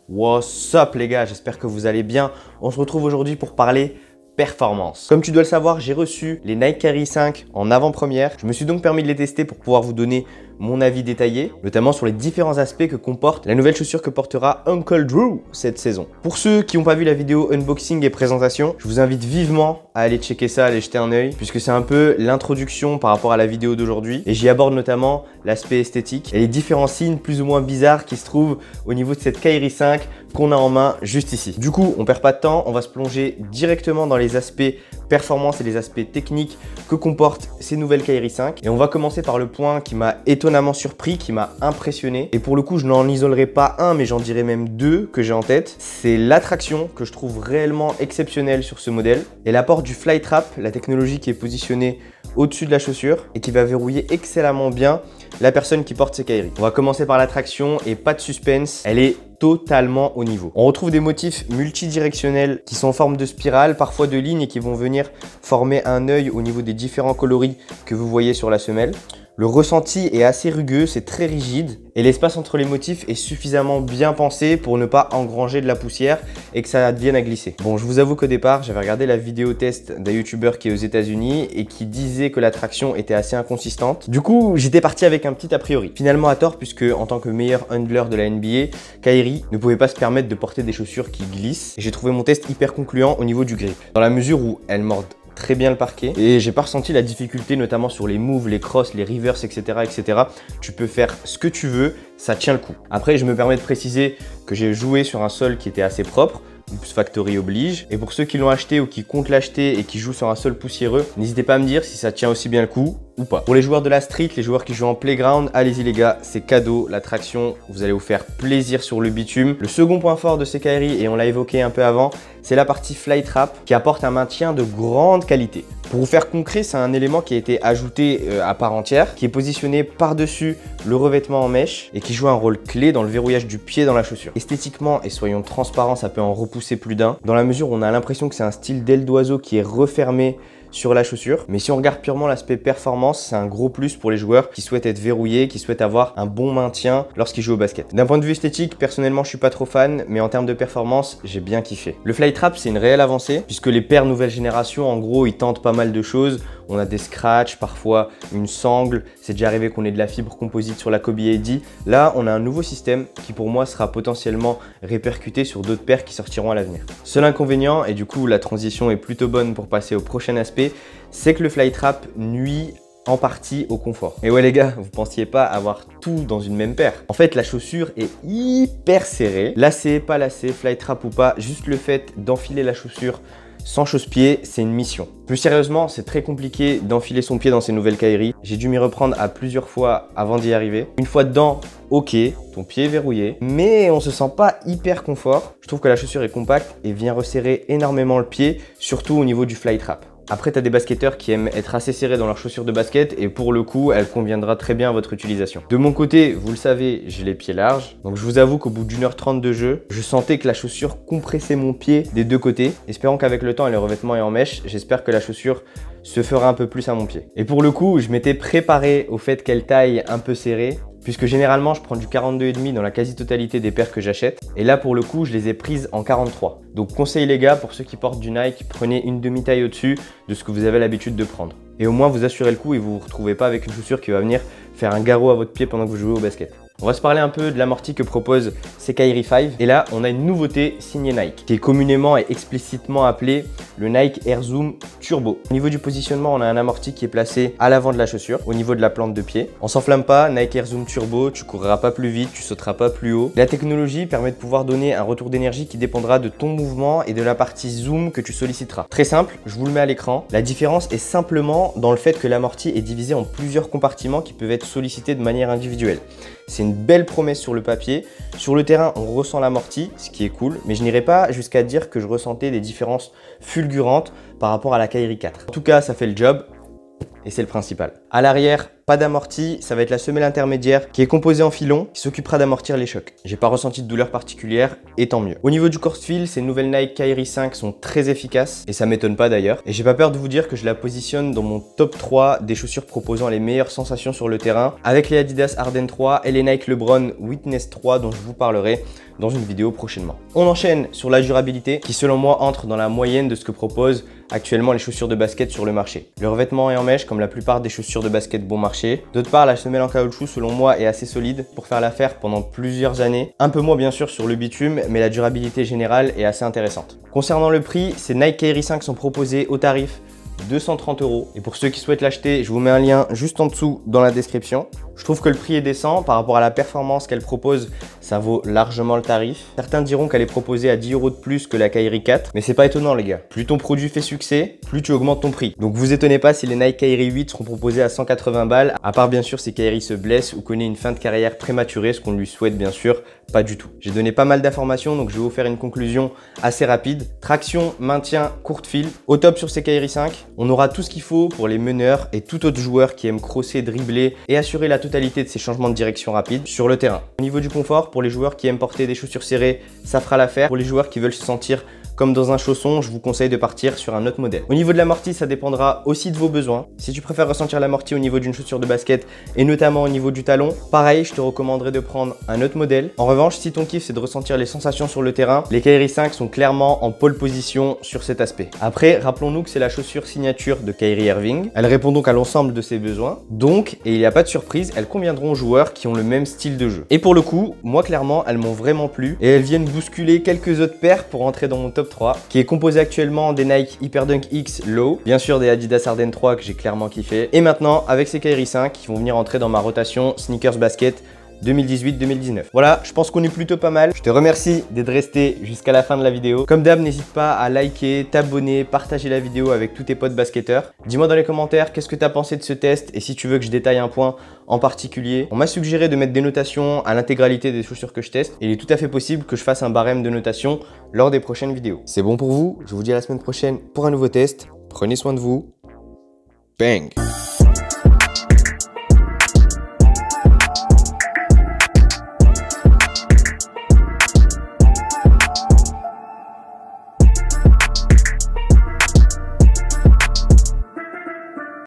What's up les gars, j'espère que vous allez bien. On se retrouve aujourd'hui pour parler performance. Comme tu dois le savoir, j'ai reçu les Nike Air 5 en avant-première. Je me suis donc permis de les tester pour pouvoir vous donner mon avis détaillé, notamment sur les différents aspects que comporte la nouvelle chaussure que portera Uncle Drew cette saison. Pour ceux qui n'ont pas vu la vidéo unboxing et présentation, je vous invite vivement à aller checker ça, à aller jeter un œil, puisque c'est un peu l'introduction par rapport à la vidéo d'aujourd'hui. Et j'y aborde notamment l'aspect esthétique et les différents signes plus ou moins bizarres qui se trouvent au niveau de cette Air 5 qu'on a en main juste ici. Du coup, on perd pas de temps, on va se plonger directement dans les aspects performance et les aspects techniques que comportent ces nouvelles Air 5. Et on va commencer par le point qui m'a étonnamment surpris, qui m'a impressionné. Et pour le coup, je n'en isolerai pas un, mais j'en dirais même deux que j'ai en tête. C'est l'attraction que je trouve réellement exceptionnelle sur ce modèle et l'apport du Flytrap, la technologie qui est positionnée au-dessus de la chaussure et qui va verrouiller excellemment bien la personne qui porte ces Air. On va commencer par l'attraction et pas de suspense, elle est totalement au niveau. On retrouve des motifs multidirectionnels qui sont en forme de spirale, parfois de lignes et qui vont venir former un œil au niveau des différents coloris que vous voyez sur la semelle. Le ressenti est assez rugueux, c'est très rigide et l'espace entre les motifs est suffisamment bien pensé pour ne pas engranger de la poussière et que ça devienne à glisser. Bon, je vous avoue qu'au départ, j'avais regardé la vidéo test d'un youtubeur qui est aux États-Unis et qui disait que l'attraction était assez inconsistante. Du coup, j'étais parti avec un petit a priori. Finalement à tort, puisque en tant que meilleur handler de la NBA, Kyrie ne pouvait pas se permettre de porter des chaussures qui glissent et j'ai trouvé mon test hyper concluant au niveau du grip. Dans la mesure où elles mordent très bien le parquet et j'ai pas ressenti la difficulté notamment sur les moves, les crosses, les reverse, etc. Tu peux faire ce que tu veux, ça tient le coup. Après, je me permets de préciser que j'ai joué sur un sol qui était assez propre, Oops Factory oblige. Et pour ceux qui l'ont acheté ou qui comptent l'acheter et qui jouent sur un sol poussiéreux, n'hésitez pas à me dire si ça tient aussi bien le coup ou pas. Pour les joueurs de la street, les joueurs qui jouent en playground, allez-y les gars, c'est cadeau, l'attraction, vous allez vous faire plaisir sur le bitume. Le second point fort de ces Kyrie, et on l'a évoqué un peu avant, c'est la partie Flytrap qui apporte un maintien de grande qualité. Pour vous faire concret, c'est un élément qui a été ajouté à part entière, qui est positionné par-dessus le revêtement en mèche et qui joue un rôle clé dans le verrouillage du pied dans la chaussure. Esthétiquement, et soyons transparents, ça peut en repousser plus d'un, dans la mesure où on a l'impression que c'est un style d'aile d'oiseau qui est refermé sur la chaussure. Mais si on regarde purement l'aspect performance, c'est un gros plus pour les joueurs qui souhaitent être verrouillés, qui souhaitent avoir un bon maintien lorsqu'ils jouent au basket. D'un point de vue esthétique, personnellement, je suis pas trop fan, mais en termes de performance, j'ai bien kiffé. Le Flytrap, c'est une réelle avancée, puisque les paires nouvelle génération, en gros, ils tentent pas mal de choses. On a des scratchs, parfois une sangle. C'est déjà arrivé qu'on ait de la fibre composite sur la Kobe AD. Là, on a un nouveau système qui, pour moi, sera potentiellement répercuté sur d'autres paires qui sortiront à l'avenir. Seul inconvénient, et du coup, la transition est plutôt bonne pour passer au prochain aspect, c'est que le Flytrap nuit en partie au confort. Et ouais les gars, vous pensiez pas avoir tout dans une même paire. En fait, la chaussure est hyper serrée. Lacet, pas lacet, Flytrap ou pas, juste le fait d'enfiler la chaussure sans chausse-pied, c'est une mission. Plus sérieusement, c'est très compliqué d'enfiler son pied dans ces nouvelles Kyrie. J'ai dû m'y reprendre à plusieurs fois avant d'y arriver. Une fois dedans, ok, ton pied est verrouillé, mais on se sent pas hyper confort. Je trouve que la chaussure est compacte et vient resserrer énormément le pied, surtout au niveau du Flytrap. Après, tu as des basketteurs qui aiment être assez serrés dans leurs chaussures de basket et pour le coup, elle conviendra très bien à votre utilisation. De mon côté, vous le savez, j'ai les pieds larges. Donc je vous avoue qu'au bout d'1h30 de jeu, je sentais que la chaussure compressait mon pied des deux côtés. Espérant qu'avec le temps et le revêtement est en mèche, j'espère que la chaussure se fera un peu plus à mon pied. Et pour le coup, je m'étais préparé au fait qu'elle taille un peu serrée. puisque généralement je prends du 42,5 dans la quasi-totalité des paires que j'achète. Et là pour le coup, je les ai prises en 43. Donc conseil les gars, pour ceux qui portent du Nike, prenez une demi-taille au-dessus de ce que vous avez l'habitude de prendre. Et au moins vous assurez le coup et vous vous retrouvez pas avec une chaussure qui va venir faire un garrot à votre pied pendant que vous jouez au basket. On va se parler un peu de l'amorti que propose Kairi 5. Et là, on a une nouveauté signée Nike, qui est communément et explicitement appelée le Nike Air Zoom Turbo. Au niveau du positionnement, on a un amorti qui est placé à l'avant de la chaussure, au niveau de la plante de pied. On s'enflamme pas, Nike Air Zoom Turbo, tu courras pas plus vite, tu sauteras pas plus haut. La technologie permet de pouvoir donner un retour d'énergie qui dépendra de ton mouvement et de la partie zoom que tu solliciteras. Très simple, je vous le mets à l'écran. La différence est simplement dans le fait que l'amorti est divisé en plusieurs compartiments qui peuvent être sollicités de manière individuelle. C'est une belle promesse sur le papier. Sur le terrain, on ressent l'amorti, ce qui est cool, mais je n'irai pas jusqu'à dire que je ressentais des différences fulgurantes par rapport à la Kairi 4. En tout cas, ça fait le job et c'est le principal. À l'arrière, pas d'amorti, ça va être la semelle intermédiaire qui est composée en filon qui s'occupera d'amortir les chocs. J'ai pas ressenti de douleur particulière et tant mieux. Au niveau du course feel, ces nouvelles Nike Kairi 5 sont très efficaces et ça m'étonne pas d'ailleurs. Et j'ai pas peur de vous dire que je la positionne dans mon top 3 des chaussures proposant les meilleures sensations sur le terrain avec les Adidas Harden 3 et les Nike LeBron Witness 3 dont je vous parlerai dans une vidéo prochainement. On enchaîne sur la durabilité qui selon moi entre dans la moyenne de ce que proposent actuellement les chaussures de basket sur le marché. Le revêtement est en mèche comme la plupart des chaussures de basket bon marché. D'autre part, la semelle en caoutchouc selon moi est assez solide pour faire l'affaire pendant plusieurs années. Un peu moins bien sûr sur le bitume, mais la durabilité générale est assez intéressante. Concernant le prix, ces Nike Kairi 5 sont proposés au tarif 230 €. Et pour ceux qui souhaitent l'acheter, je vous mets un lien juste en dessous dans la description. Je trouve que le prix est décent par rapport à la performance qu'elle propose, ça vaut largement le tarif. Certains diront qu'elle est proposée à 10 € de plus que la Kairi 4, mais c'est pas étonnant les gars. Plus ton produit fait succès, plus tu augmentes ton prix. Donc vous étonnez pas si les Nike Kairi 8 seront proposés à 180 balles, à part bien sûr si Kairi se blesse ou connaît une fin de carrière prématurée, ce qu'on lui souhaite bien sûr pas du tout. J'ai donné pas mal d'informations, donc je vais vous faire une conclusion assez rapide. Traction, maintien, courte fil. Au top sur ces Kairi 5, on aura tout ce qu'il faut pour les meneurs et tout autre joueur qui aime crosser, dribbler et assurer la totalité de ses changements de direction rapides sur le terrain. Au niveau du confort, pour les joueurs qui aiment porter des chaussures serrées, ça fera l'affaire. Pour les joueurs qui veulent se sentir comme dans un chausson, je vous conseille de partir sur un autre modèle. Au niveau de l'amorti, ça dépendra aussi de vos besoins. Si tu préfères ressentir l'amorti au niveau d'une chaussure de basket et notamment au niveau du talon, pareil, je te recommanderais de prendre un autre modèle. En revanche, si ton kiff c'est de ressentir les sensations sur le terrain, les Kairi 5 sont clairement en pole position sur cet aspect. Après, rappelons-nous que c'est la chaussure signature de Kyrie Irving. Elle répond donc à l'ensemble de ses besoins. Donc, et il n'y a pas de surprise, elles conviendront aux joueurs qui ont le même style de jeu. Et pour le coup, moi clairement, elles m'ont vraiment plu et elles viennent bousculer quelques autres paires pour entrer dans mon top 3, qui est composé actuellement des Nike Hyperdunk X Low, bien sûr des Adidas Harden 3 que j'ai clairement kiffé, et maintenant avec ces Kairi 5 qui vont venir entrer dans ma rotation sneakers basket 2018-2019. Voilà, je pense qu'on est plutôt pas mal. Je te remercie d'être resté jusqu'à la fin de la vidéo. Comme d'hab, n'hésite pas à liker, t'abonner, partager la vidéo avec tous tes potes basketteurs. Dis-moi dans les commentaires qu'est-ce que tu as pensé de ce test et si tu veux que je détaille un point en particulier. On m'a suggéré de mettre des notations à l'intégralité des chaussures que je teste et il est tout à fait possible que je fasse un barème de notation lors des prochaines vidéos. C'est bon pour vous? Je vous dis à la semaine prochaine pour un nouveau test. Prenez soin de vous. Bang!